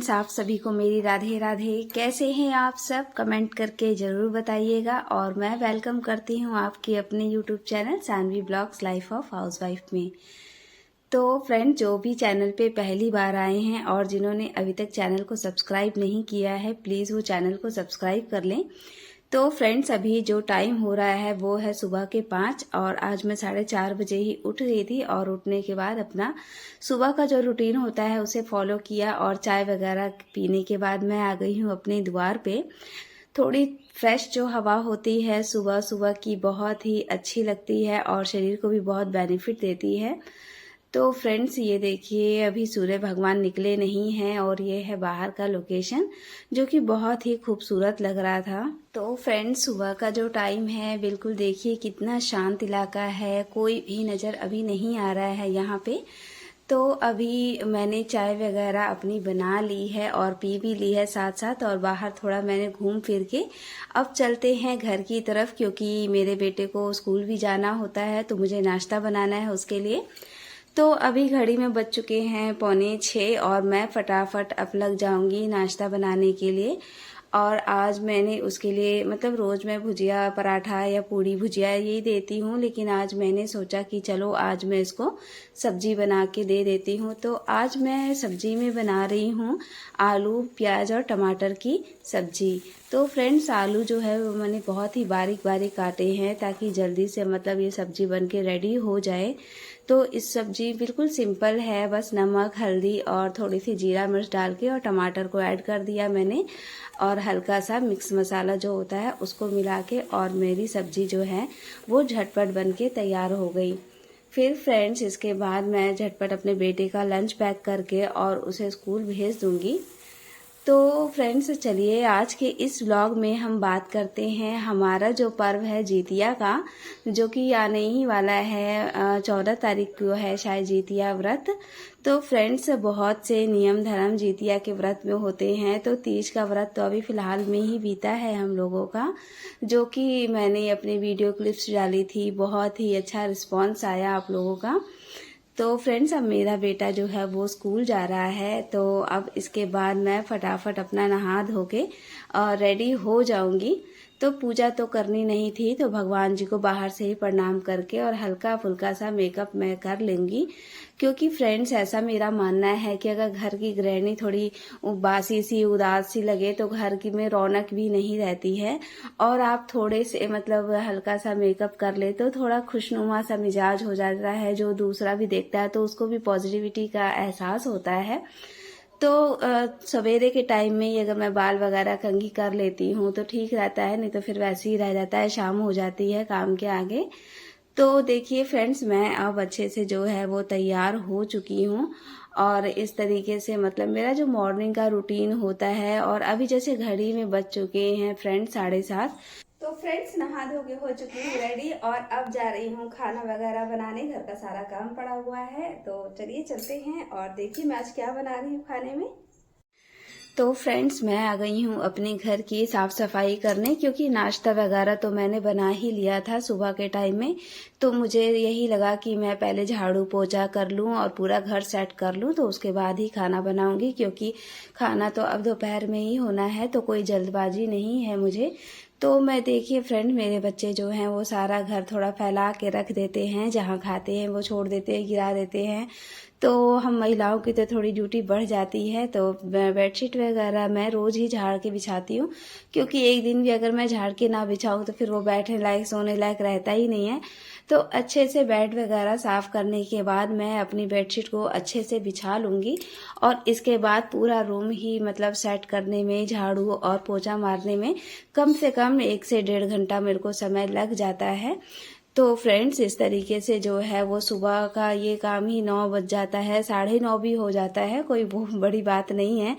Friends, आप सभी को मेरी राधे राधे। कैसे हैं आप सब? कमेंट करके ज़रूर बताइएगा। और मैं वेलकम करती हूं आपके अपने YouTube channel Saanvi blogs life of housewife में। तो फ्रेंड, जो भी चैनल पे पहली बार आए हैं और जिन्होंने अभी तक चैनल को सब्सक्राइब नहीं किया है, प्लीज़ वो चैनल को सब्सक्राइब कर लें। तो फ्रेंड्स, अभी जो टाइम हो रहा है वो है सुबह के 5 और आज मैं 4:30 बजे ही उठ रही थी। और उठने के बाद अपना सुबह का जो रूटीन होता है उसे फॉलो किया और चाय वगैरह पीने के बाद मैं आ गई हूँ अपने द्वार पे। थोड़ी फ्रेश जो हवा होती है सुबह सुबह की बहुत ही अच्छी लगती है और शरीर को भी बहुत बेनिफिट देती है। तो फ्रेंड्स, ये देखिए अभी सूर्य भगवान निकले नहीं हैं और ये है बाहर का लोकेशन जो कि बहुत ही खूबसूरत लग रहा था। तो फ्रेंड्स, सुबह का जो टाइम है बिल्कुल देखिए कितना शांत इलाका है, कोई भी नज़र अभी नहीं आ रहा है यहाँ पे। तो अभी मैंने चाय वगैरह अपनी बना ली है और पी भी ली है साथ साथ, और बाहर थोड़ा मैंने घूम फिर के अब चलते हैं घर की तरफ, क्योंकि मेरे बेटे को स्कूल भी जाना होता है तो मुझे नाश्ता बनाना है उसके लिए। तो अभी घड़ी में बज चुके हैं 5:45 और मैं फटाफट अब लग जाऊंगी नाश्ता बनाने के लिए। और आज मैंने उसके लिए मतलब रोज मैं भुजिया पराठा या पूड़ी भुजिया यही देती हूँ, लेकिन आज मैंने सोचा कि चलो आज मैं इसको सब्जी बना के दे देती हूँ। तो आज मैं सब्जी में बना रही हूँ आलू प्याज और टमाटर की सब्जी। तो फ्रेंड्स, आलू जो है वो मैंने बहुत ही बारीक बारीक काटे हैं ताकि जल्दी से मतलब ये सब्जी बन के रेडी हो जाए। तो इस सब्जी बिल्कुल सिंपल है, बस नमक हल्दी और थोड़ी सी जीरा मिर्च डाल के और टमाटर को ऐड कर दिया मैंने और हल्का सा मिक्स मसाला जो होता है उसको मिला के, और मेरी सब्जी जो है वो झटपट बन के तैयार हो गई। फिर फ्रेंड्स, इसके बाद मैं झटपट अपने बेटे का लंच पैक करके और उसे स्कूल भेज दूंगी। तो फ्रेंड्स, चलिए आज के इस व्लॉग में हम बात करते हैं हमारा जो पर्व है जितिया का, जो कि आने ही वाला है 14 तारीख को है शायद जितिया व्रत। तो फ्रेंड्स, बहुत से नियम धर्म जितिया के व्रत में होते हैं। तो तीज का व्रत तो अभी फिलहाल में ही बीता है हम लोगों का, जो कि मैंने अपनी वीडियो क्लिप्स डाली थी, बहुत ही अच्छा रिस्पॉन्स आया आप लोगों का। तो फ्रेंड्स, अब मेरा बेटा जो है वो स्कूल जा रहा है, तो अब इसके बाद मैं फटाफट अपना नहा धो के और रेडी हो जाऊंगी। तो पूजा तो करनी नहीं थी, तो भगवान जी को बाहर से ही प्रणाम करके और हल्का फुल्का सा मेकअप मैं कर लूंगी। क्योंकि फ्रेंड्स, ऐसा मेरा मानना है कि अगर घर की गृहिणी थोड़ी बासी सी उदास सी लगे तो घर की में रौनक भी नहीं रहती है। और आप थोड़े से मतलब हल्का सा मेकअप कर ले तो थोड़ा खुशनुमा सा मिजाज हो जाता है, जो दूसरा भी देखता है तो उसको भी पॉजिटिविटी का एहसास होता है। तो सवेरे के टाइम में ही अगर मैं बाल वगैरह कंघी कर लेती हूँ तो ठीक रहता है, नहीं तो फिर वैसे ही रह जाता है, शाम हो जाती है काम के आगे। तो देखिए फ्रेंड्स, मैं अब अच्छे से जो है वो तैयार हो चुकी हूँ और इस तरीके से मतलब मेरा जो मॉर्निंग का रूटीन होता है। और अभी जैसे घड़ी में बज चुके हैं फ्रेंड्स 7:30। तो फ्रेंड्स, नहा धो के हो चुकी हूँ रेडी और अब जा रही हूँ खाना वगैरह बनाने। घर का सारा काम पड़ा हुआ है, तो चलिए चलते हैं और देखिए मैं आज क्या बना रही हूँ खाने में। तो फ्रेंड्स, मैं आ गई हूँ अपने घर की साफ सफाई करने, क्योंकि नाश्ता वगैरह तो मैंने बना ही लिया था सुबह के टाइम में। तो मुझे यही लगा कि मैं पहले झाड़ू पोछा कर लूँ और पूरा घर सेट कर लूँ, तो उसके बाद ही खाना बनाऊंगी, क्योंकि खाना तो अब दोपहर में ही होना है, तो कोई जल्दबाजी नहीं है मुझे। तो मैं देखिए फ्रेंड, मेरे बच्चे जो हैं वो सारा घर थोड़ा फैला के रख देते हैं, जहाँ खाते हैं वो छोड़ देते हैं, गिरा देते हैं। तो हम महिलाओं की तो थोड़ी ड्यूटी बढ़ जाती है। तो बेडशीट वगैरह मैं रोज ही झाड़ के बिछाती हूँ, क्योंकि एक दिन भी अगर मैं झाड़ के ना बिछाऊँ तो फिर वो बैठने लायक सोने लायक रहता ही नहीं है। तो अच्छे से बेड वगैरह साफ करने के बाद मैं अपनी बेडशीट को अच्छे से बिछा लूँगी और इसके बाद पूरा रूम ही मतलब सेट करने में, झाड़ू और पोछा मारने में कम से कम 1 से 1.5 घंटा मेरे को समय लग जाता है। तो फ्रेंड्स, इस तरीके से जो है वो सुबह का ये काम ही 9 बज जाता है, 9:30 भी हो जाता है, कोई बहुत बड़ी बात नहीं है।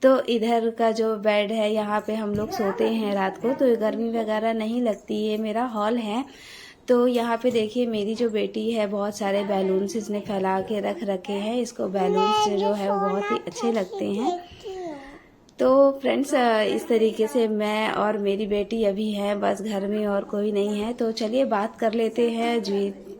तो इधर का जो बेड है यहाँ पे हम लोग सोते हैं रात को, तो गर्मी वगैरह नहीं लगती है। मेरा हॉल है, तो यहाँ पे देखिए मेरी जो बेटी है बहुत सारे बैलून्स इसने फैला के रख रखे हैं। इसको बैलून्स जो है वो बहुत ही अच्छे लगते हैं। तो फ्रेंड्स, इस तरीके से मैं और मेरी बेटी अभी हैं बस घर में, और कोई नहीं है। तो चलिए बात कर लेते हैं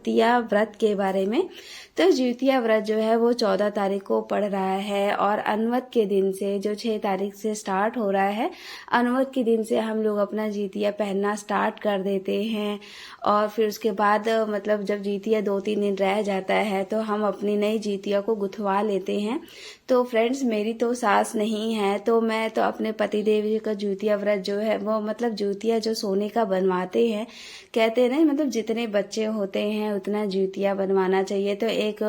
जितिया व्रत के बारे में। तो जितिया व्रत जो है वो 14 तारीख को पड़ रहा है और अनवत के दिन से जो 6 तारीख से स्टार्ट हो रहा है, अनवत के दिन से हम लोग अपना जितिया पहनना स्टार्ट कर देते हैं। और फिर उसके बाद मतलब जब जितिया 2-3 दिन रह जाता है तो हम अपनी नई जितिया को गुथवा लेते हैं। तो फ्रेंड्स, मेरी तो सास नहीं है, तो मैं तो अपने पतिदेव जी का जितिया व्रत जो है वो मतलब जितिया जो सोने का बनवाते हैं, कहते हैं ना मतलब जितने बच्चे होते हैं उतना जितिया बनवाना चाहिए। तो एक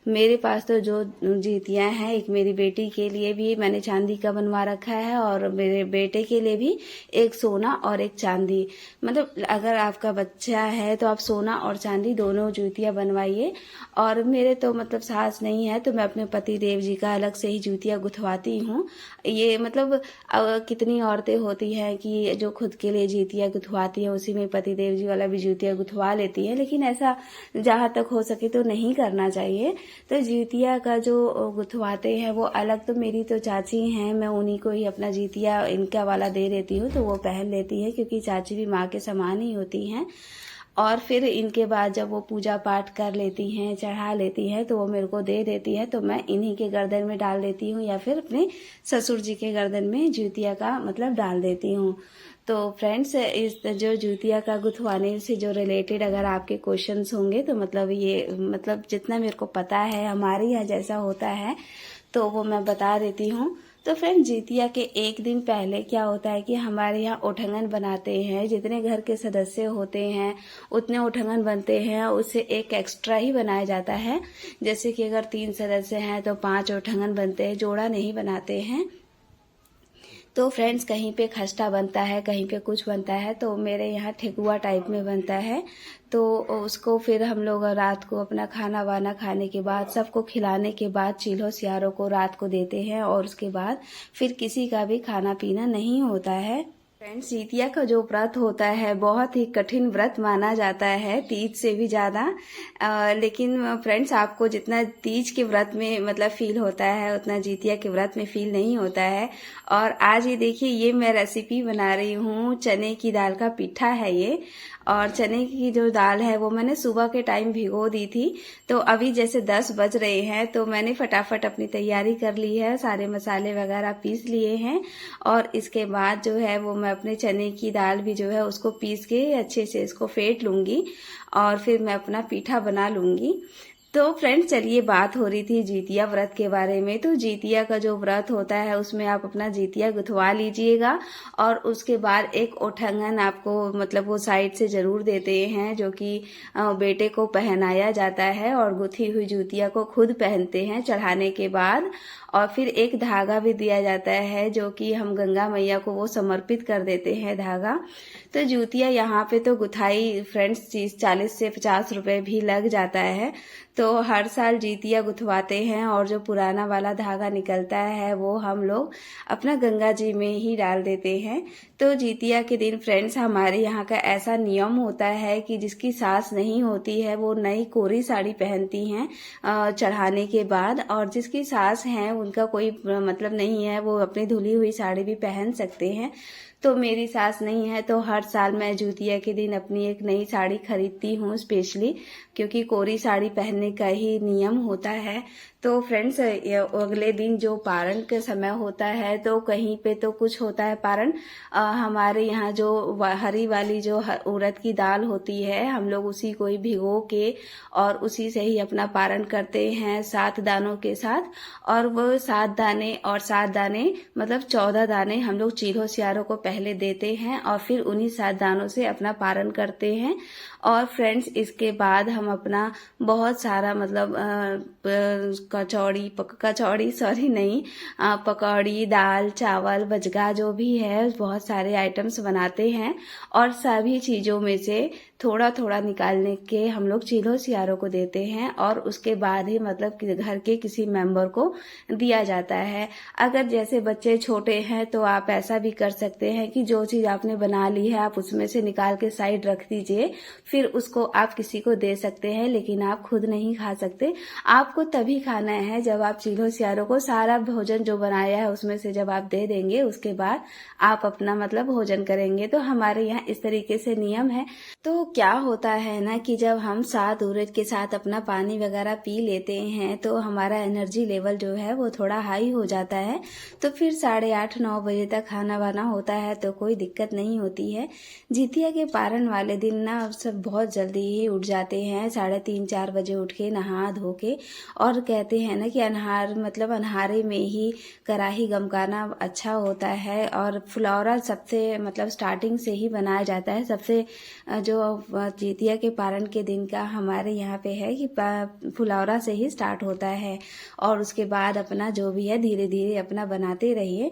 मेरे पास तो जो जितिया हैं, एक मेरी बेटी के लिए भी मैंने चांदी का बनवा रखा है और मेरे बेटे के लिए भी एक सोना और एक चांदी। मतलब अगर आपका बच्चा है तो आप सोना और चांदी दोनों जितिया बनवाइए। और मेरे तो मतलब सास नहीं है, तो मैं अपने पति देव जी का अलग से ही जितिया गुथवाती हूँ। ये मतलब कितनी औरतें होती हैं कि जो खुद के लिए जितिया गुथवाती हैं, उसी में पति देव जी वाला भी जितिया गुथवा लेती है, लेकिन ऐसा जहाँ तक हो सके तो नहीं करना चाहिए। तो जितिया का जो गुथवाते हैं वो अलग, तो मेरी तो चाची हैं, मैं उन्हीं को ही अपना जितिया इनका वाला दे देती हूँ, तो वो पहन लेती है, क्योंकि चाची भी माँ के समान ही होती हैं। और फिर इनके बाद जब वो पूजा पाठ कर लेती हैं, चढ़ा लेती हैं, तो वो मेरे को दे देती है, तो मैं इन्हीं के गर्दन में डाल देती हूँ या फिर अपने ससुर जी के गर्दन में जितिया का मतलब डाल देती हूँ। तो फ्रेंड्स, इस जो जितिया का गुथवाने से जो रिलेटेड अगर आपके क्वेश्चंस होंगे तो मतलब ये मतलब जितना मेरे को पता है हमारे यहाँ जैसा होता है तो वो मैं बता देती हूँ। तो फ्रेंड, जितिया के एक दिन पहले क्या होता है कि हमारे यहाँ उठंगन बनाते हैं। जितने घर के सदस्य होते हैं उतने उठंगन बनते हैं, उससे एक एक्स्ट्रा ही बनाया जाता है। जैसे कि अगर 3 सदस्य हैं तो 5 उठंगन बनते हैं, जोड़ा नहीं बनाते हैं। तो फ्रेंड्स, कहीं पे खस्ता बनता है, कहीं पे कुछ बनता है, तो मेरे यहाँ ठेकुआ टाइप में बनता है। तो उसको फिर हम लोग रात को अपना खाना वाना खाने के बाद, सबको खिलाने के बाद चील्हो सियारों को रात को देते हैं और उसके बाद फिर किसी का भी खाना पीना नहीं होता है। फ्रेंड्स, जितिया का जो व्रत होता है बहुत ही कठिन व्रत माना जाता है, तीज से भी ज़्यादा। लेकिन फ्रेंड्स, आपको जितना तीज के व्रत में मतलब फील होता है उतना जितिया के व्रत में फील नहीं होता है। और आज ये देखिए, ये मैं रेसिपी बना रही हूँ, चने की दाल का पिठा है ये। और चने की जो दाल है वो मैंने सुबह के टाइम भिगो दी थी, तो अभी जैसे 10 बज रहे हैं तो मैंने फटाफट अपनी तैयारी कर ली है, सारे मसाले वगैरह पीस लिए हैं। और इसके बाद जो है वो मैं अपने चने की दाल भी जो है उसको पीस के अच्छे से इसको फेंट लूँगी और फिर मैं अपना पीठा बना लूँगी। तो फ्रेंड्स, चलिए, बात हो रही थी जितिया व्रत के बारे में। तो जितिया का जो व्रत होता है उसमें आप अपना जितिया गुथवा लीजिएगा और उसके बाद एक उठंगन आपको मतलब वो साइड से जरूर देते हैं, जो कि बेटे को पहनाया जाता है और गुथी हुई जितिया को खुद पहनते हैं चढ़ाने के बाद। और फिर एक धागा भी दिया जाता है जो कि हम गंगा मैया को वो समर्पित कर देते हैं धागा। तो जितिया यहाँ पे तो गुथाई फ्रेंड्स 40 से 50 रुपए भी लग जाता है। तो हर साल जितिया गुथवाते हैं और जो पुराना वाला धागा निकलता है वो हम लोग अपना गंगा जी में ही डाल देते हैं। तो जितिया के दिन फ्रेंड्स, हमारे यहाँ का ऐसा नियम होता है कि जिसकी सास नहीं होती है वो नई कोरी साड़ी पहनती हैं चढ़ाने के बाद, और जिसकी सास हैं उनका कोई मतलब नहीं है, वो अपनी धुली हुई साड़ी भी पहन सकते हैं। तो मेरी सास नहीं है, तो हर साल मैं जितिया के दिन अपनी एक नई साड़ी खरीदती हूँ स्पेशली, क्योंकि कोरी साड़ी पहनने का ही नियम होता है। तो फ्रेंड्स, अगले दिन जो पारण के समय होता है तो कहीं पे तो कुछ होता है पारण। हमारे यहाँ जो हरी वाली जो उड़द की दाल होती है, हम लोग उसी को ही भिगो के और उसी से ही अपना पारण करते हैं 7 दानों के साथ। और वो 7 दाने और 7 दाने मतलब 14 दाने हम लोग चील्हो सियारों को पहले देते हैं और फिर उन्हीं 7 दानों से अपना पारण करते हैं। और फ्रेंड्स, इसके बाद हम अपना बहुत सारा मतलब पकौड़ी, दाल, चावल, बजगा जो भी है बहुत सारे आइटम्स बनाते हैं और सभी चीज़ों में से थोड़ा थोड़ा निकालने के हम लोग चील्हो सियारों को देते हैं और उसके बाद ही मतलब घर के किसी मेंबर को दिया जाता है। अगर जैसे बच्चे छोटे हैं तो आप ऐसा भी कर सकते हैं कि जो चीज़ आपने बना ली है आप उसमें से निकाल के साइड रख दीजिए, फिर उसको आप किसी को दे सकते हैं, लेकिन आप खुद नहीं खा सकते। आपको तभी खाना खाना है, जब आप चीलों सियारों को सारा भोजन जो बनाया है उसमें से जब आप दे देंगे उसके बाद आप अपना मतलब भोजन करेंगे। तो हमारे यहाँ इस तरीके से नियम है। तो क्या होता है ना कि जब हम सात उर्द के साथ अपना पानी वगैरह पी लेते हैं तो हमारा एनर्जी लेवल जो है वो थोड़ा हाई हो जाता है। तो फिर 8:30-9 बजे तक खाना वाना होता है तो कोई दिक्कत नहीं होती है। जितिया के पारण वाले दिन ना सब बहुत जल्दी ही उठ जाते हैं, 3:30-4 बजे उठ के नहा धो के, और कहते हैं ना कि अन्हारे में ही कराही गमकाना अच्छा होता है। और फुलौरा सबसे मतलब स्टार्टिंग से ही बनाया जाता है। सबसे जो जितिया के पारण के दिन का हमारे यहाँ पे है कि फुलौरा से ही स्टार्ट होता है, और उसके बाद अपना जो भी है धीरे धीरे अपना बनाते रहिए।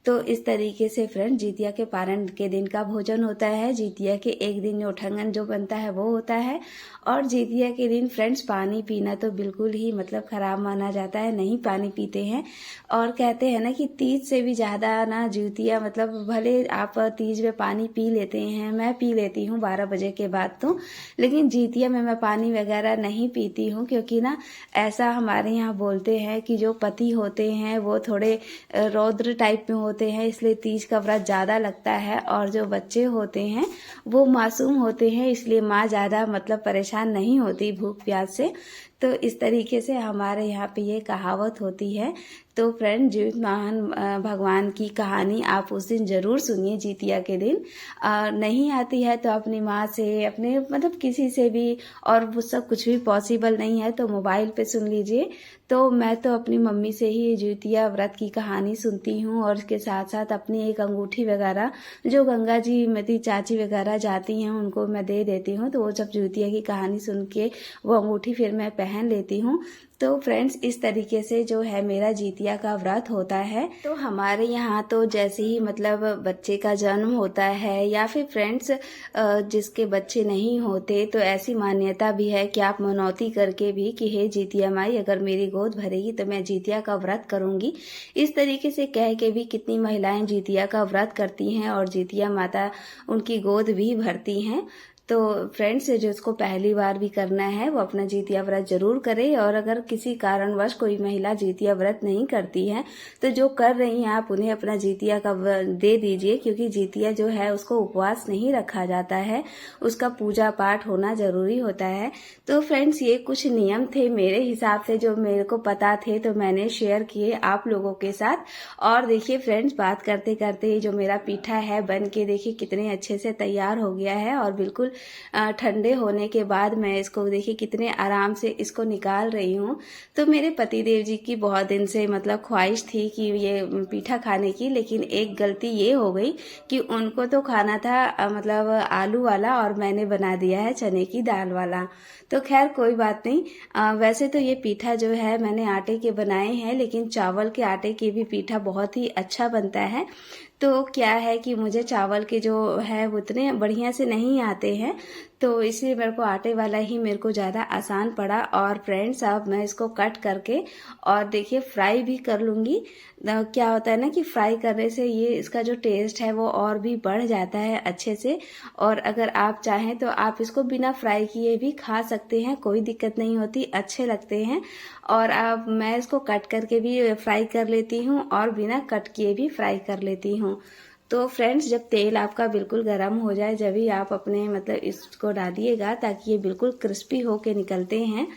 तो इस तरीके से फ्रेंड जितिया के पारण के दिन का भोजन होता है। जितिया के एक दिन उठंगन जो बनता है वो होता है। और जितिया के दिन फ्रेंड्स पानी पीना तो बिल्कुल ही मतलब खराब माना जाता है, नहीं पानी पीते हैं। और कहते हैं ना कि तीज से भी ज़्यादा ना जितिया मतलब भले आप तीज में पानी पी लेते हैं, मैं पी लेती हूँ 12 बजे के बाद तो, लेकिन जितिया में मैं पानी वगैरह नहीं पीती हूँ, क्योंकि ना ऐसा हमारे यहाँ बोलते हैं कि जो पति होते हैं वो थोड़े रौद्र टाइप में होते हैं, इसलिए तीज का व्रत ज़्यादा लगता है। और जो बच्चे होते हैं वो मासूम होते हैं, इसलिए माँ ज़्यादा मतलब परेशान नहीं होती भूख प्यास से। तो इस तरीके से हमारे यहाँ पे ये कहावत होती है। तो फ्रेंड जीवितमान भगवान की कहानी आप उस दिन ज़रूर सुनिए जितिया के दिन। नहीं आती है तो अपनी माँ से, अपने मतलब किसी से भी, और वो सब कुछ भी पॉसिबल नहीं है तो मोबाइल पे सुन लीजिए। तो मैं तो अपनी मम्मी से ही जितिया व्रत की कहानी सुनती हूँ, और इसके साथ साथ अपनी एक अंगूठी वगैरह जो गंगा जी मेरी चाची वगैरह जाती हैं उनको मैं दे देती हूँ। तो वो जब जितिया की कहानी सुन के वो अंगूठी फिर मैं पहन लेती हूँ। तो फ्रेंड्स इस तरीके से जो है मेरा जितिया का व्रत होता है। तो हमारे यहाँ तो जैसे ही मतलब बच्चे का जन्म होता है, या फिर फ्रेंड्स जिसके बच्चे नहीं होते, तो ऐसी मान्यता भी है कि आप मनौती करके भी कि हे जितिया माई अगर मेरी गोद भरेगी तो मैं जितिया का व्रत करूँगी, इस तरीके से कह के भी कितनी महिलाएं जितिया का व्रत करती हैं और जितिया माता उनकी गोद भी भरती हैं। तो फ्रेंड्स जिसको पहली बार भी करना है वो अपना जितिया व्रत जरूर करे। और अगर किसी कारणवश कोई महिला जितिया व्रत नहीं करती है तो जो कर रही हैं आप उन्हें अपना जितिया का दे दीजिए, क्योंकि जितिया जो है उसको उपवास नहीं रखा जाता है, उसका पूजा पाठ होना जरूरी होता है। तो फ्रेंड्स ये कुछ नियम थे मेरे हिसाब से जो मेरे को पता थे, तो मैंने शेयर किए आप लोगों के साथ। और देखिए फ्रेंड्स बात करते करते जो मेरा पीठा है बन के देखिए कितने अच्छे से तैयार हो गया है, और बिल्कुल ठंडे होने के बाद मैं इसको देखिए कितने आराम से इसको निकाल रही हूँ। तो मेरे पतिदेव जी की बहुत दिन से मतलब ख्वाहिश थी कि ये पीठा खाने की, लेकिन एक गलती ये हो गई कि उनको तो खाना था मतलब आलू वाला और मैंने बना दिया है चने की दाल वाला। तो खैर कोई बात नहीं। वैसे तो ये पीठा जो है मैंने आटे के बनाए हैं, लेकिन चावल के आटे के भी पीठा बहुत ही अच्छा बनता है। तो क्या है कि मुझे चावल के जो है वो उतने बढ़िया से नहीं आते हैं, तो इसलिए मेरे को आटे वाला ही मेरे को ज़्यादा आसान पड़ा। और फ्रेंड्स अब मैं इसको कट करके और देखिए फ्राई भी कर लूँगी। क्या होता है ना कि फ्राई करने से ये इसका जो टेस्ट है वो और भी बढ़ जाता है अच्छे से। और अगर आप चाहें तो आप इसको बिना फ्राई किए भी खा सकते हैं, कोई दिक्कत नहीं होती, अच्छे लगते हैं। और अब मैं इसको कट करके भी फ्राई कर लेती हूँ और बिना कट किए भी फ्राई कर लेती हूँ। तो फ्रेंड्स जब तेल आपका बिल्कुल गर्म हो जाए जब ही आप अपने मतलब इसको डालिएगा, ताकि ये बिल्कुल क्रिस्पी होके निकलते हैं।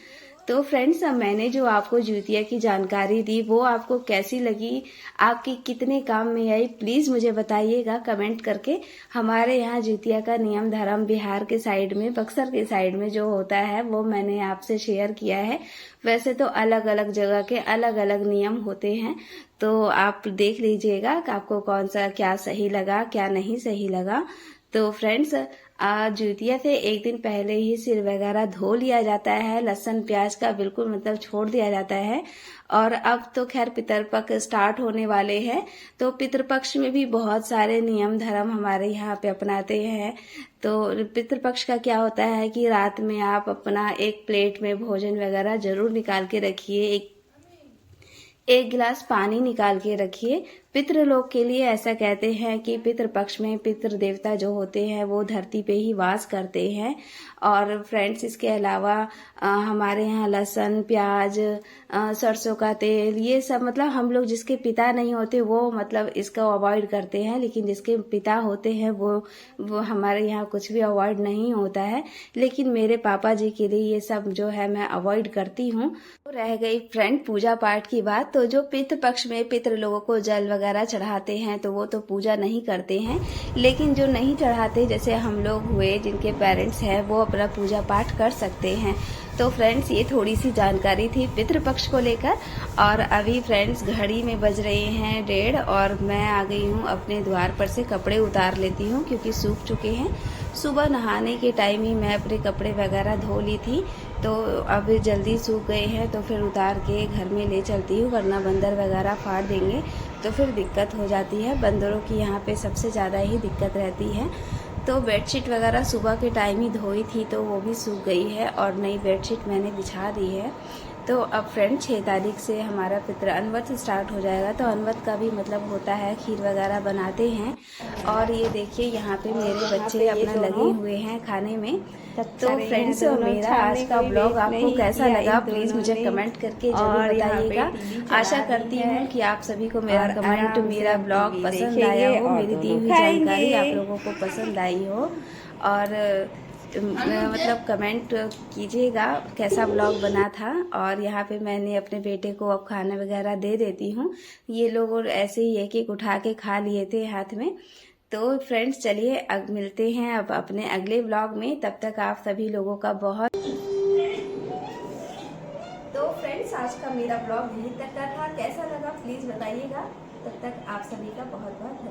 तो फ्रेंड्स मैंने जो आपको जितिया की जानकारी दी वो आपको कैसी लगी, आपकी कितने काम में आई, प्लीज़ मुझे बताइएगा कमेंट करके। हमारे यहाँ जितिया का नियम धर्म बिहार के साइड में, बक्सर के साइड में जो होता है वो मैंने आपसे शेयर किया है। वैसे तो अलग अलग जगह के अलग अलग नियम होते हैं, तो आप देख लीजिएगा कि आपको कौन सा क्या सही लगा क्या नहीं सही लगा। तो फ्रेंड्स जितिया से एक दिन पहले ही सिर वगैरह धो लिया जाता है, लहसुन प्याज का बिल्कुल मतलब छोड़ दिया जाता है। और अब तो खैर पितरपक्ष स्टार्ट होने वाले हैं, तो पितरपक्ष में भी बहुत सारे नियम धर्म हमारे यहाँ पे अपनाते हैं। तो पितरपक्ष का क्या होता है कि रात में आप अपना एक प्लेट में भोजन वगैरह जरूर निकाल के रखिए, एक गिलास पानी निकाल के रखिए। पितृ लोग के लिए ऐसा कहते हैं कि पितृ पक्ष में पितृ देवता जो होते हैं वो धरती पे ही वास करते हैं। और फ्रेंड्स, इसके अलावा हमारे यहाँ लहसुन, प्याज, सरसों का तेल, ये सब मतलब हम लोग जिसके पिता नहीं होते वो मतलब इसको अवॉइड करते हैं, लेकिन जिसके पिता होते हैं वो हमारे यहाँ कुछ भी अवॉइड नहीं होता है। लेकिन मेरे पापा जी के लिए ये सब जो है मैं अवॉइड करती हूँ। तो रह गई फ्रेंड पूजा पाठ की बात, तो जो पितृ पक्ष में पितृ लोगों को जल वगैरह चढ़ाते हैं तो वो तो पूजा नहीं करते हैं, लेकिन जो नहीं चढ़ाते जैसे हम लोग हुए जिनके पेरेंट्स हैं वो अपना पूजा पाठ कर सकते हैं। तो फ्रेंड्स, ये थोड़ी सी जानकारी थी पितृपक्ष को लेकर। और अभी फ्रेंड्स घड़ी में बज रहे हैं 1:30 और मैं आ गई हूँ अपने द्वार पर से कपड़े उतार लेती हूँ क्योंकि सूख चुके हैं। सुबह नहाने के टाइम ही मैं अपने कपड़े वगैरह धो ली थी, तो अब जल्दी सूख गए हैं तो फिर उतार के घर में ले चलती हूँ, वरना बंदर वगैरह फाड़ देंगे तो फिर दिक्कत हो जाती है। बंदरों की यहाँ पे सबसे ज़्यादा ही दिक्कत रहती है। तो बेडशीट वगैरह सुबह के टाइम ही धोई थी तो वो भी सूख गई है और नई बेडशीट मैंने बिछा दी है। तो अब फ्रेंड 6 तारीख से हमारा पितृ अनवत स्टार्ट हो जाएगा। तो अनवत का भी मतलब होता है खीर वगैरह बनाते हैं। और ये देखिए यहाँ पे मेरे बच्चे अपना लगे हुए हैं खाने में। तो फ्रेंड्स, मेरा आज का ब्लॉग आपको कैसा लगा प्लीज़ मुझे कमेंट करके जरूर बताइएगा। आशा करती हूँ कि आप सभी को मेरा कमेंट, मेरा ब्लॉग पसंद आया हो, मेरी दी हुई जानकारी आप लोगों को पसंद आई हो। और मतलब कमेंट कीजिएगा कैसा ब्लॉग बना था। और यहाँ पे मैंने अपने बेटे को अब खाना वगैरह दे देती हूँ। ये लोग ऐसे ही एक एक उठा के खा लिए थे हाथ में। तो फ्रेंड्स चलिए अब मिलते हैं अब अपने अगले ब्लॉग में। तब तक आप सभी लोगों का बहुत। तो फ्रेंड्स, आज का मेरा ब्लॉग यहीं तक का था। कैसा लगा प्लीज़ बताइएगा। तब तक आप सभी का बहुत बहुत धन्यवाद।